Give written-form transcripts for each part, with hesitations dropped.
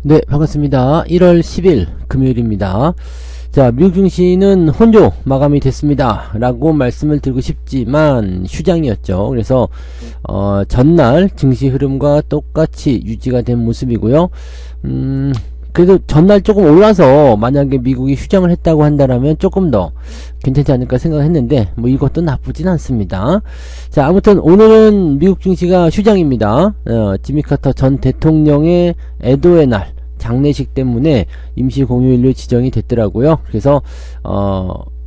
네, 반갑습니다. 1월 10일 금요일입니다. 자, 미국 증시는 혼조 마감이 됐습니다 라고 말씀을 드리고 싶지만 휴장이었죠. 그래서 전날 증시 흐름과 똑같이 유지가 된 모습이고요. 그래도 전날 조금 올라서 만약에 미국이 휴장을 했다고 한다면 조금 더 괜찮지 않을까 생각했는데 뭐 이것도 나쁘진 않습니다. 자, 아무튼 오늘은 미국 증시가 휴장입니다. 지미 카터 전 대통령의 애도의 날 장례식 때문에 임시 공휴일로 지정이 됐더라고요. 그래서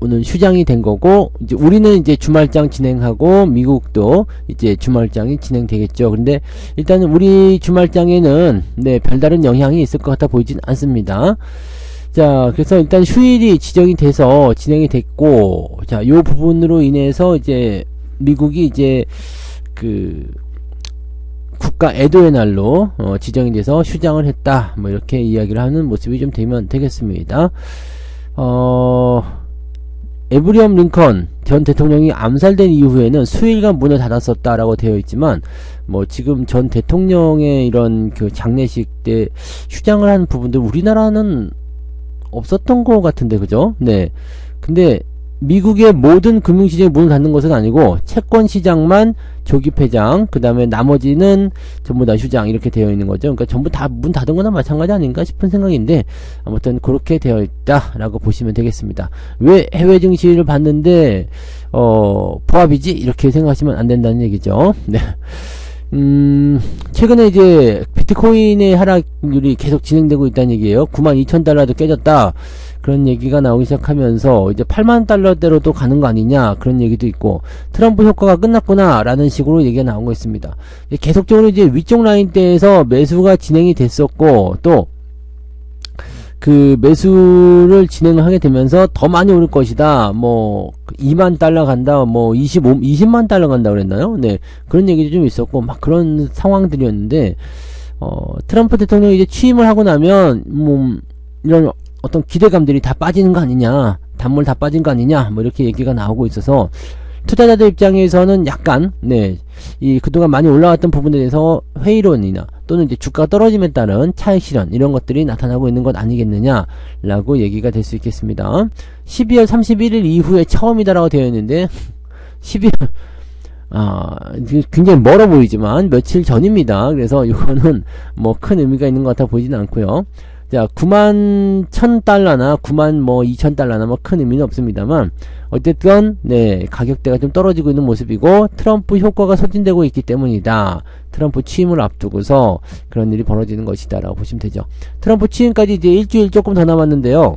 오늘 휴장이 된 거고, 이제 우리는 이제 주말장 진행하고 미국도 이제 주말장이 진행되겠죠. 근데 일단은 우리 주말장에는 네, 별다른 영향이 있을 것 같아 보이진 않습니다. 자, 그래서 일단 휴일이 지정이 돼서 진행이 됐고, 자, 요 부분으로 인해서 이제 미국이 이제 국가 애도의 날로 지정이 돼서 휴장을 했다, 뭐 이렇게 이야기를 하는 모습이 좀 되면 되겠습니다. 에브리엄 링컨 전 대통령이 암살된 이후에는 수일간 문을 닫았었다라고 되어 있지만, 뭐 지금 전 대통령의 이런 그 장례식 때 휴장을 한 부분들 우리나라는 없었던 것 같은데, 그죠? 네. 근데 미국의 모든 금융시장이 문을 닫는 것은 아니고 채권시장만 조기 폐장, 그 다음에 나머지는 전부 다 휴장 이렇게 되어 있는 거죠. 그러니까 전부 다 문 닫은 거나 마찬가지 아닌가 싶은 생각인데, 아무튼 그렇게 되어 있다라고 보시면 되겠습니다. 왜 해외 증시를 봤는데 보합이지? 이렇게 생각하시면 안 된다는 얘기죠. 네. 최근에 이제 비트코인의 하락률이 계속 진행되고 있다는 얘기예요. 92,000달러도 깨졌다, 그런 얘기가 나오기 시작하면서 이제 80,000달러대로도 가는 거 아니냐, 그런 얘기도 있고, 트럼프 효과가 끝났구나 라는 식으로 얘기가 나온 거 있습니다. 계속적으로 이제 위쪽 라인대에서 매수가 진행이 됐었고, 또 그 매수를 진행을 하게 되면서 더 많이 오를 것이다, 뭐 2만 달러 간다, 뭐 20만 달러 간다 그랬나요? 네, 그런 얘기도 좀 있었고 막 그런 상황들이었는데, 트럼프 대통령이 이제 취임을 하고 나면 뭐 이런 어떤 기대감들이 다 빠지는 거 아니냐, 단물 다 빠진 거 아니냐, 뭐 이렇게 얘기가 나오고 있어서 투자자들 입장에서는 약간 이 그동안 많이 올라왔던 부분에 대해서 회의론이나 또는 이제 주가가 떨어짐에 따른 차익 실현, 이런 것들이 나타나고 있는 것 아니겠느냐 라고 얘기가 될 수 있겠습니다. 12월 31일 이후에 처음이다라고 되어 있는데 12월 굉장히 멀어 보이지만 며칠 전입니다. 그래서 이거는 뭐 큰 의미가 있는 것 같아 보이진 않고요. 자, 91,000달러나 92,000달러나 뭐 큰 의미는 없습니다만, 어쨌든 네, 가격대가 좀 떨어지고 있는 모습이고 트럼프 효과가 소진되고 있기 때문이다. 트럼프 취임을 앞두고서 그런 일이 벌어지는 것이다 라고 보시면 되죠. 트럼프 취임까지 이제 일주일 조금 더 남았는데요,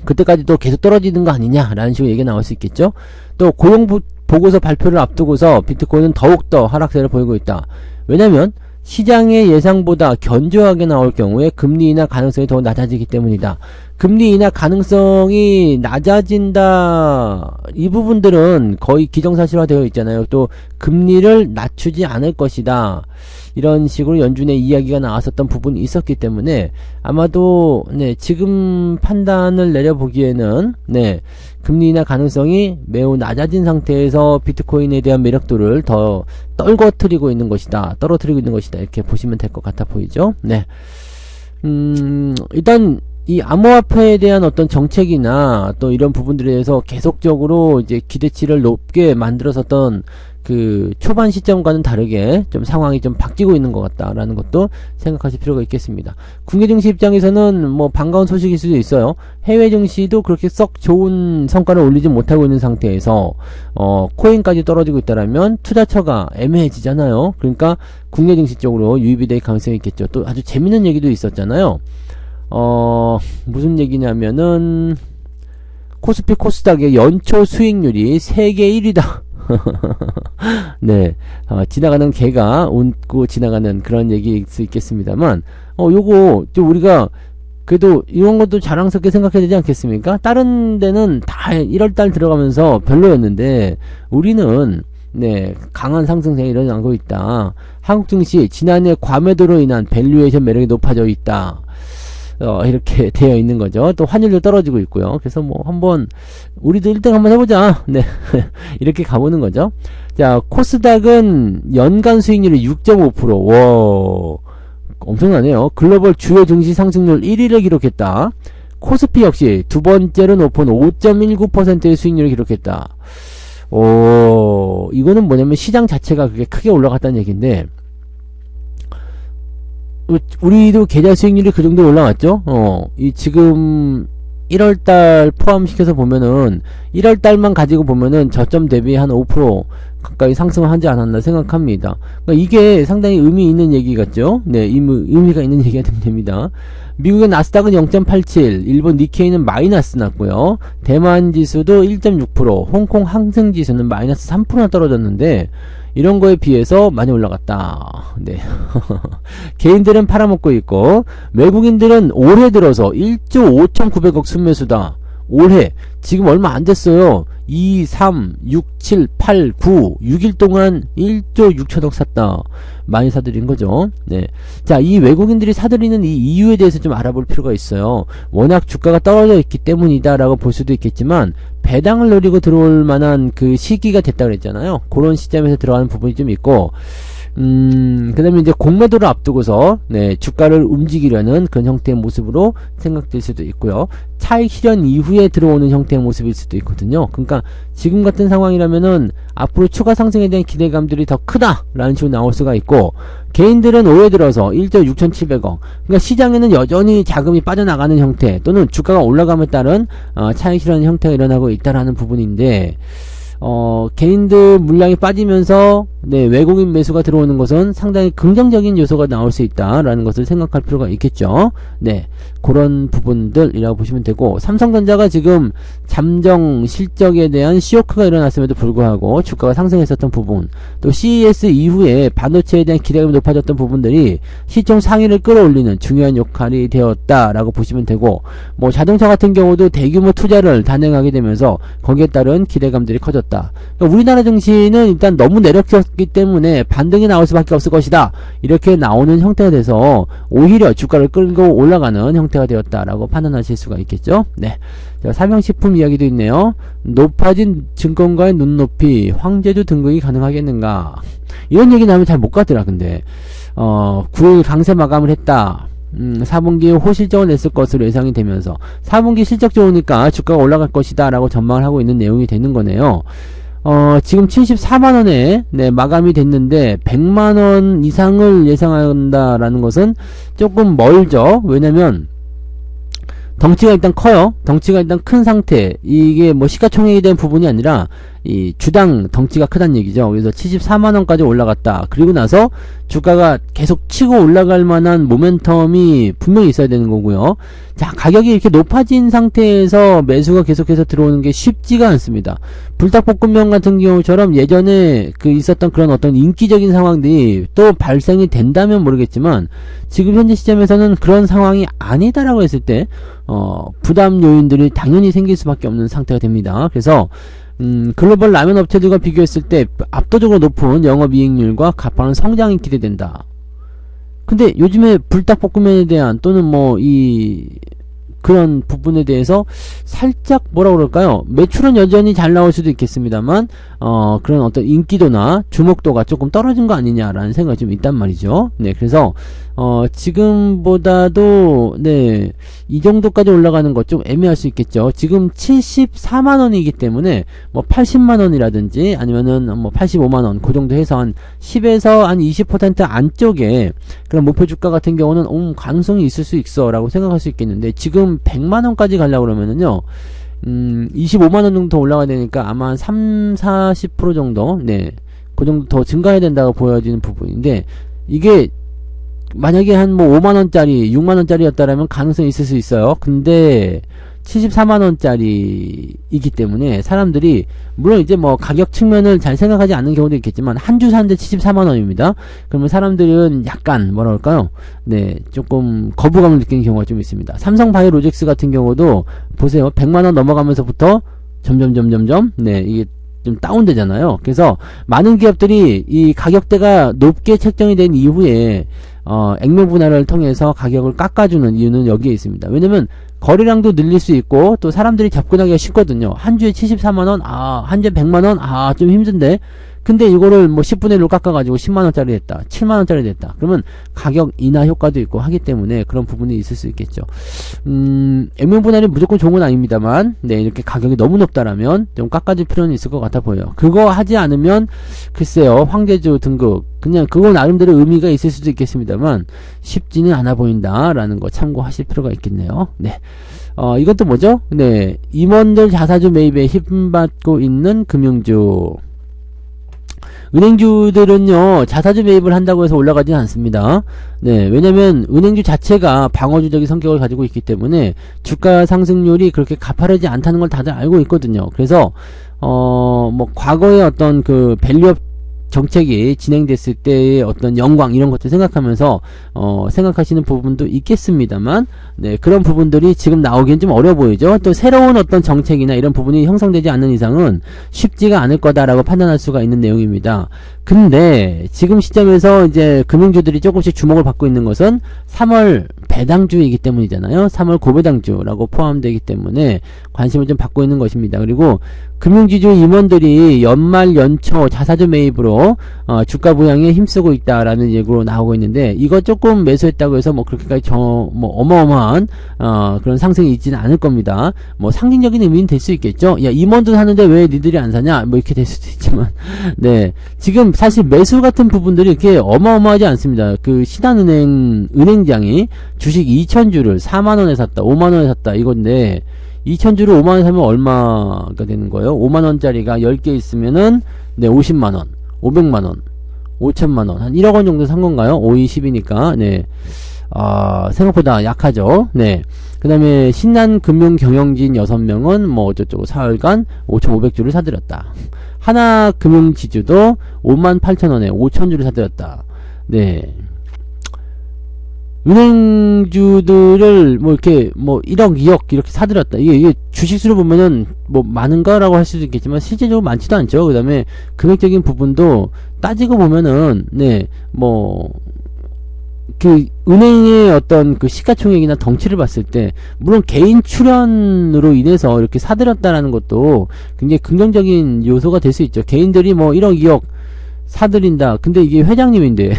그때까지도 계속 떨어지는 거 아니냐 라는 식으로 얘기가 나올 수 있겠죠. 또 고용 보고서 발표를 앞두고서 비트코인은 더욱더 하락세를 보이고 있다. 왜냐면 시장의 예상보다 견조하게 나올 경우에 금리 인하 가능성이 더 낮아지기 때문이다. 금리 인하 가능성이 낮아진다, 이 부분들은 거의 기정사실화 되어 있잖아요. 또 금리를 낮추지 않을 것이다, 이런 식으로 연준의 이야기가 나왔었던 부분이 있었기 때문에 아마도 지금 판단을 내려보기에는 금리 인하 가능성이 매우 낮아진 상태에서 비트코인에 대한 매력도를 더 떨어뜨리고 있는 것이다, 이렇게 보시면 될 것 같아 보이죠. 일단 이 암호화폐에 대한 어떤 정책이나 또 이런 부분들에 대해서 계속적으로 이제 기대치를 높게 만들었었던 그 초반 시점과는 다르게 좀 상황이 좀 바뀌고 있는 것 같다라는 것도 생각하실 필요가 있겠습니다. 국내 증시 입장에서는 뭐 반가운 소식일 수도 있어요. 해외 증시도 그렇게 썩 좋은 성과를 올리지 못하고 있는 상태에서 코인까지 떨어지고 있다라면 투자처가 애매해지잖아요. 그러니까 국내 증시 쪽으로 유입이 될 가능성이 있겠죠. 또 아주 재밌는 얘기도 있었잖아요. 무슨 얘기냐면은 코스피 코스닥의 연초 수익률이 세계 1위다. 네, 지나가는 개가 웃고 지나가는 그런 얘기일 수 있겠습니다만, 요거 좀 우리가 그래도 이런 것도 자랑스럽게 생각해야 되지 않겠습니까? 다른 데는 다 1월달 들어가면서 별로였는데 우리는 강한 상승세가 일어나고 있다. 한국 증시 지난해 과매도로 인한 밸류에이션 매력이 높아져 있다, 이렇게 되어 있는 거죠. 또 환율도 떨어지고 있고요. 그래서 뭐 한번 우리도 1등 한번 해보자, 이렇게 가보는 거죠. 자, 코스닥은 연간 수익률이 6.5%. 와, 엄청나네요. 글로벌 주요 증시 상승률 1위를 기록했다. 코스피 역시 두 번째로 높은 5.19%의 수익률을 기록했다. 이거는 뭐냐면 시장 자체가 그렇게 크게 올라갔다는 얘기인데, 우리도 계좌 수익률이 그 정도 올라갔죠? 이 지금 1월달 포함시켜서 보면은 1월달만 가지고 보면은 저점 대비 한 5% 가까이 상승을 하지 않았나 생각합니다. 그러니까 이게 상당히 의미 있는 얘기 같죠? 네, 의미가 있는 얘기가 됩니다. 미국의 나스닥은 0.87, 일본 니케이는 마이너스 났고요. 대만 지수도 1.6%, 홍콩 항생 지수는 마이너스 3%나 떨어졌는데, 이런 거에 비해서 많이 올라갔다. 네. 개인들은 팔아먹고 있고, 외국인들은 올해 들어서 1조 5,900억 순매수다. 올해 지금 얼마 안 됐어요. 2, 3, 6, 7, 8, 9, 6일 동안 1조 6천억 샀다. 많이 사들인 거죠. 네. 자, 이 외국인들이 사들이는 이 이유에 대해서 좀 알아볼 필요가 있어요. 워낙 주가가 떨어져 있기 때문이다라고 볼 수도 있겠지만, 배당을 노리고 들어올 만한 그 시기가 됐다 그랬잖아요. 그런 시점에서 들어가는 부분이 좀 있고, 그 다음에 이제 공매도를 앞두고서, 네, 주가를 움직이려는 그런 형태의 모습으로 생각될 수도 있고요. 차익 실현 이후에 들어오는 형태의 모습일 수도 있거든요. 그러니까 지금 같은 상황이라면은 앞으로 추가 상승에 대한 기대감들이 더 크다라는 식으로 나올 수가 있고, 개인들은 올해 들어서 1조 6,700억. 그러니까 시장에는 여전히 자금이 빠져나가는 형태, 또는 주가가 올라감에 따른 차익 실현 형태가 일어나고 있다라는 부분인데, 개인들 물량이 빠지면서, 네, 외국인 매수가 들어오는 것은 상당히 긍정적인 요소가 나올 수 있다라는 것을 생각할 필요가 있겠죠. 네, 그런 부분들이라고 보시면 되고, 삼성전자가 지금 잠정 실적에 대한 시호크가 일어났음에도 불구하고 주가가 상승했었던 부분, 또 CES 이후에 반도체에 대한 기대감이 높아졌던 부분들이 시총 상위를 끌어올리는 중요한 역할이 되었다라고 보시면 되고, 뭐 자동차 같은 경우도 대규모 투자를 단행하게 되면서 거기에 따른 기대감들이 커졌다. 그러니까 우리나라 증시는 일단 너무 내렸기 때문에 반등이 나올 수밖에 없을 것이다, 이렇게 나오는 형태가 돼서 오히려 주가를 끌고 올라가는 형태가 되었다라고 판단하실 수가 있겠죠. 네, 자, 삼양식품 이야기도 있네요. 높아진 증권가의 눈높이, 황제주 등극이 가능하겠는가, 이런 얘기 나오면 잘 못 가더라. 근데 9일 강세 마감을 했다. 4분기에 호실적을 냈을 것으로 예상이 되면서 4분기 실적 좋으니까 주가가 올라갈 것이다 라고 전망을 하고 있는 내용이 되는 거네요. 지금 74만원에 네, 마감이 됐는데 100만원 이상을 예상한다라는 것은 조금 멀죠. 왜냐면 덩치가 일단 커요. 덩치가 일단 큰 상태. 이게 뭐 시가총액에 대한 부분이 아니라 이 주당 덩치가 크다는 얘기죠. 그래서 74만원까지 올라갔다. 그리고 나서 주가가 계속 치고 올라갈 만한 모멘텀이 분명히 있어야 되는 거고요. 자, 가격이 이렇게 높아진 상태에서 매수가 계속해서 들어오는 게 쉽지가 않습니다. 불닭볶음면 같은 경우처럼 예전에 그 있었던 그런 어떤 인기적인 상황들이 또 발생이 된다면 모르겠지만, 지금 현재 시점에서는 그런 상황이 아니다라고 했을 때 부담 요인들이 당연히 생길 수밖에 없는 상태가 됩니다. 그래서 글로벌 라면 업체들과 비교했을 때 압도적으로 높은 영업이익률과 가파른 성장이 기대된다. 근데 요즘에 불닭볶음면에 대한, 또는 뭐 그런 부분에 대해서 살짝 뭐라 그럴까요? 매출은 여전히 잘 나올 수도 있겠습니다만 그런 어떤 인기도나 주목도가 조금 떨어진 거 아니냐라는 생각이 좀 있단 말이죠. 네, 그래서 지금보다도 네, 이 정도까지 올라가는 것 좀 애매할 수 있겠죠. 지금 74만원이기 때문에 뭐 80만원이라든지 아니면은 뭐 85만원 그 정도 해서 한 10에서 한 20% 안쪽에 그런 목표 주가 같은 경우는 가능성이 있을 수 있어 라고 생각할 수 있겠는데, 지금 100만원까지 가려고 그러면은요 25만원 정도 더 올라가야 되니까 아마 한 30-40% 정도, 네, 그 정도 더 증가해야 된다고 보여지는 부분인데, 이게 만약에 한 뭐 5만원짜리 6만원짜리 였다라면 가능성이 있을 수 있어요. 근데 74만원짜리이기 때문에 사람들이, 물론 이제 뭐 가격 측면을 잘 생각하지 않는 경우도 있겠지만, 한 주 사는데 74만원입니다. 그러면 사람들은 약간 뭐라 그럴까요? 네, 조금 거부감을 느끼는 경우가 좀 있습니다. 삼성바이오로직스 같은 경우도 보세요. 100만원 넘어가면서부터 점점 네, 이게 좀 다운되잖아요. 그래서 많은 기업들이 이 가격대가 높게 책정이 된 이후에 액면 분할을 통해서 가격을 깎아주는 이유는 여기에 있습니다. 왜냐면 거래량도 늘릴 수 있고, 또 사람들이 접근하기가 쉽거든요. 한 주에 74만원, 한 주에 100만원, 좀 힘든데. 근데 이거를 뭐 10분의 1로 깎아가지고 10만원짜리 됐다, 7만원짜리 됐다. 그러면 가격 인하 효과도 있고 하기 때문에 그런 부분이 있을 수 있겠죠. 액면 분할이 무조건 좋은 건 아닙니다만, 네, 이렇게 가격이 너무 높다라면 좀 깎아줄 필요는 있을 것 같아 보여요. 그거 하지 않으면, 글쎄요, 황제주 등급, 그냥 그거 나름대로 의미가 있을 수도 있겠습니다만, 쉽지는 않아 보인다라는 거 참고하실 필요가 있겠네요. 네. 이것도 뭐죠? 네. 임원들 자사주 매입에 힘받고 있는 금융주. 은행주들은요, 자사주 매입을 한다고 해서 올라가진 않습니다. 네, 왜냐면, 은행주 자체가 방어주적인 성격을 가지고 있기 때문에, 주가 상승률이 그렇게 가파르지 않다는 걸 다들 알고 있거든요. 그래서, 뭐, 과거의 어떤 그, 밸류업 정책이 진행됐을 때의 어떤 영광 이런 것들 생각하면서 생각하시는 부분도 있겠습니다만, 네, 그런 부분들이 지금 나오기엔 좀 어려워 보이죠. 또 새로운 어떤 정책이나 이런 부분이 형성되지 않는 이상은 쉽지가 않을 거다라고 판단할 수가 있는 내용입니다. 근데 지금 시점에서 이제 금융주들이 조금씩 주목을 받고 있는 것은 3월 배당주이기 때문이잖아요. 3월 고배당주라고 포함되기 때문에 관심을 좀 받고 있는 것입니다. 그리고 금융지주 임원들이 연말 연초 자사주 매입으로 주가 부양에 힘쓰고 있다라는 얘기로 나오고 있는데, 이거 조금 매수했다고 해서 뭐 그렇게까지 뭐 어마어마한 그런 상승이 있지는 않을 겁니다. 뭐 상징적인 의미는 될 수 있겠죠. 야, 임원들 하는데 왜 니들이 안 사냐, 뭐 이렇게 될 수도 있지만, 네, 지금 사실 매수 같은 부분들이 이렇게 어마어마하지 않습니다. 그 은행장이 주식 2,000주를 4만원에 샀다, 5만원에 샀다 이건데, 2,000주를 5만원 사면 얼마가 되는 거예요? 5만원짜리가 10개 있으면은, 네, 50만원, 500만원, 5천만원, 한 1억원 정도 산 건가요? 5, 2, 10이니까, 네. 생각보다 약하죠. 네. 그 다음에, 신난 금융 경영진 6명은, 뭐, 어쩌고, 4월간 5,500주를 사들였다. 하나 금융지주도 58,000원에 5,000주를 사들였다. 네. 은행주들을 뭐 이렇게 뭐 1억 2억 이렇게 사들였다. 이게 주식수로 보면은 뭐 많은가라고 할 수도 있겠지만 실제적으로 많지도 않죠. 그 다음에 금액적인 부분도 따지고 보면은, 네, 뭐 그 은행의 어떤 그 시가총액이나 덩치를 봤을 때, 물론 개인 출연으로 인해서 이렇게 사들였다라는 것도 굉장히 긍정적인 요소가 될 수 있죠. 개인들이 뭐 1억 2억 사들인다. 근데 이게 회장님인데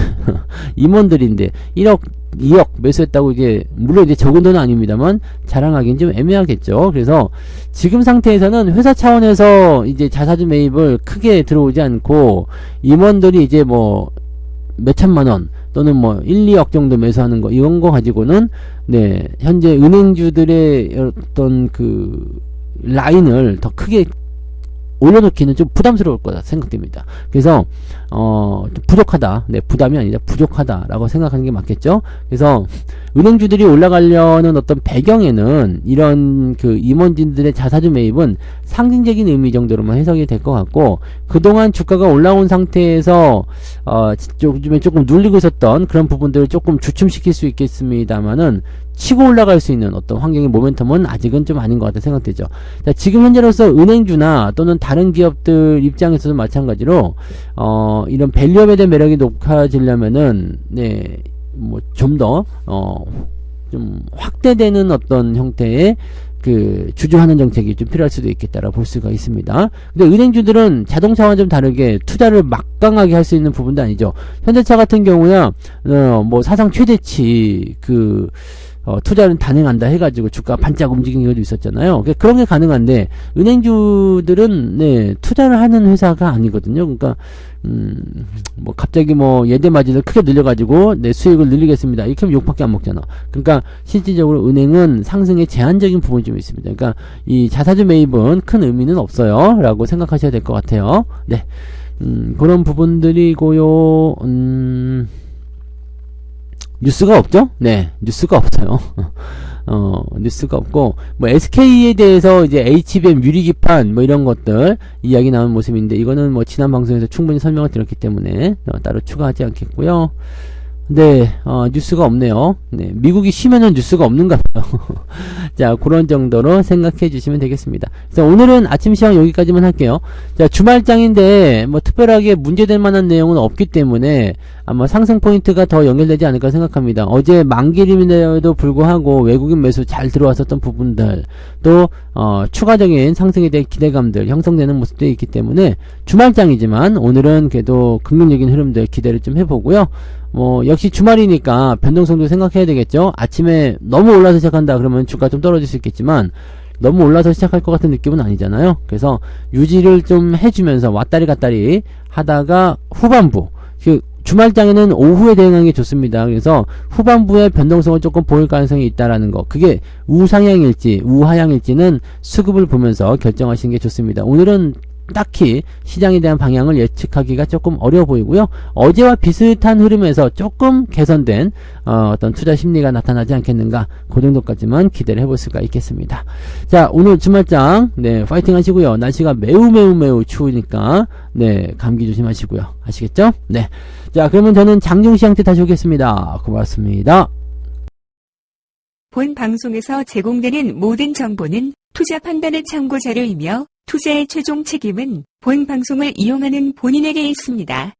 임원들인데 1억 2억 매수했다고, 이게 물론 이제 적은 돈은 아닙니다만 자랑하기는 좀 애매하겠죠. 그래서 지금 상태에서는 회사 차원에서 이제 자사주 매입을 크게 들어오지 않고, 임원들이 이제 뭐 몇천만원 또는 뭐 1, 2억 정도 매수하는 거, 이런 거 가지고는, 네, 현재 은행주들의 어떤 그 라인을 더 크게 올려놓기는 좀 부담스러울 거다 생각됩니다. 그래서 좀 부족하다, 네, 부담이 아니라 부족하다라고 생각하는 게 맞겠죠. 그래서 은행주들이 올라가려는 어떤 배경에는 이런 그 임원진들의 자사주 매입은 상징적인 의미 정도로만 해석이 될 것 같고, 그동안 주가가 올라온 상태에서 요즘에 조금 눌리고 있었던 그런 부분들을 조금 주춤시킬 수 있겠습니다만은, 치고 올라갈 수 있는 어떤 환경의 모멘텀은 아직은 좀 아닌 것 같다 생각되죠. 자, 지금 현재로서 은행주나 또는 다른 기업들 입장에서도 마찬가지로 이런 밸류업에 대한 매력이 높아지려면은, 네, 뭐 좀 더 좀 확대되는 어떤 형태의 그 주주환원 정책이 좀 필요할 수도 있겠다라고 볼 수가 있습니다. 근데 은행주들은 자동차와 좀 다르게 투자를 막강하게 할 수 있는 부분도 아니죠. 현대차 같은 경우야 뭐 사상 최대치 그 투자는 단행한다 해가지고 주가 반짝 움직이는 경우도 있었잖아요. 그런 게 가능한데, 은행주들은, 네, 투자를 하는 회사가 아니거든요. 그러니까, 뭐, 갑자기 뭐, 예대 마진을 크게 늘려가지고, 내 수익을 늘리겠습니다. 이렇게 하면 욕밖에 안 먹잖아. 그러니까, 실질적으로 은행은 상승에 제한적인 부분이 좀 있습니다. 그러니까, 이 자사주 매입은 큰 의미는 없어요. 라고 생각하셔야 될 것 같아요. 네. 그런 부분들이고요. 뉴스가 없죠? 네, 뉴스가 없어요. 뉴스가 없고, 뭐, SK에 대해서 이제 HBM 유리기판, 뭐, 이런 것들, 이야기 나온 모습인데, 이거는 뭐, 지난 방송에서 충분히 설명을 드렸기 때문에, 따로 추가하지 않겠고요. 네, 뉴스가 없네요. 네, 미국이 쉬면은 뉴스가 없는가 봐요. 자, 그런 정도로 생각해 주시면 되겠습니다. 그래서 오늘은 아침 시황 여기까지만 할게요. 자, 주말장인데, 뭐, 특별하게 문제될 만한 내용은 없기 때문에, 아마 상승 포인트가 더 연결되지 않을까 생각합니다. 어제 만기림에도 불구하고 외국인 매수 잘 들어왔었던 부분들, 또, 추가적인 상승에 대한 기대감들 형성되는 모습도 있기 때문에, 주말장이지만, 오늘은 그래도 긍정적인 흐름들 기대를 좀 해보고요. 역시 주말이니까 변동성도 생각해야 되겠죠. 아침에 너무 올라서 시작한다 그러면 주가 좀 떨어질 수 있겠지만 너무 올라서 시작할 것 같은 느낌은 아니잖아요. 그래서 유지를 좀 해주면서 왔다리 갔다리 하다가 후반부, 주말장에는 오후에 대응하는 게 좋습니다. 그래서 후반부에 변동성을 조금 보일 가능성이 있다라는 거, 그게 우상향일지 우하향일지는 수급을 보면서 결정하시는 게 좋습니다. 오늘은 딱히 시장에 대한 방향을 예측하기가 조금 어려워 보이고요. 어제와 비슷한 흐름에서 조금 개선된 어떤 투자 심리가 나타나지 않겠는가, 그 정도까지만 기대를 해볼 수가 있겠습니다. 자, 오늘 주말장 네 파이팅 하시고요. 날씨가 매우 추우니까 네 감기 조심하시고요. 아시겠죠? 네. 자, 그러면 저는 장중시장때 다시 오겠습니다. 고맙습니다. 본 방송에서 제공되는 모든 정보는 투자 판단의 참고 자료이며 투자의 최종 책임은 본 방송을 이용하는 본인에게 있습니다.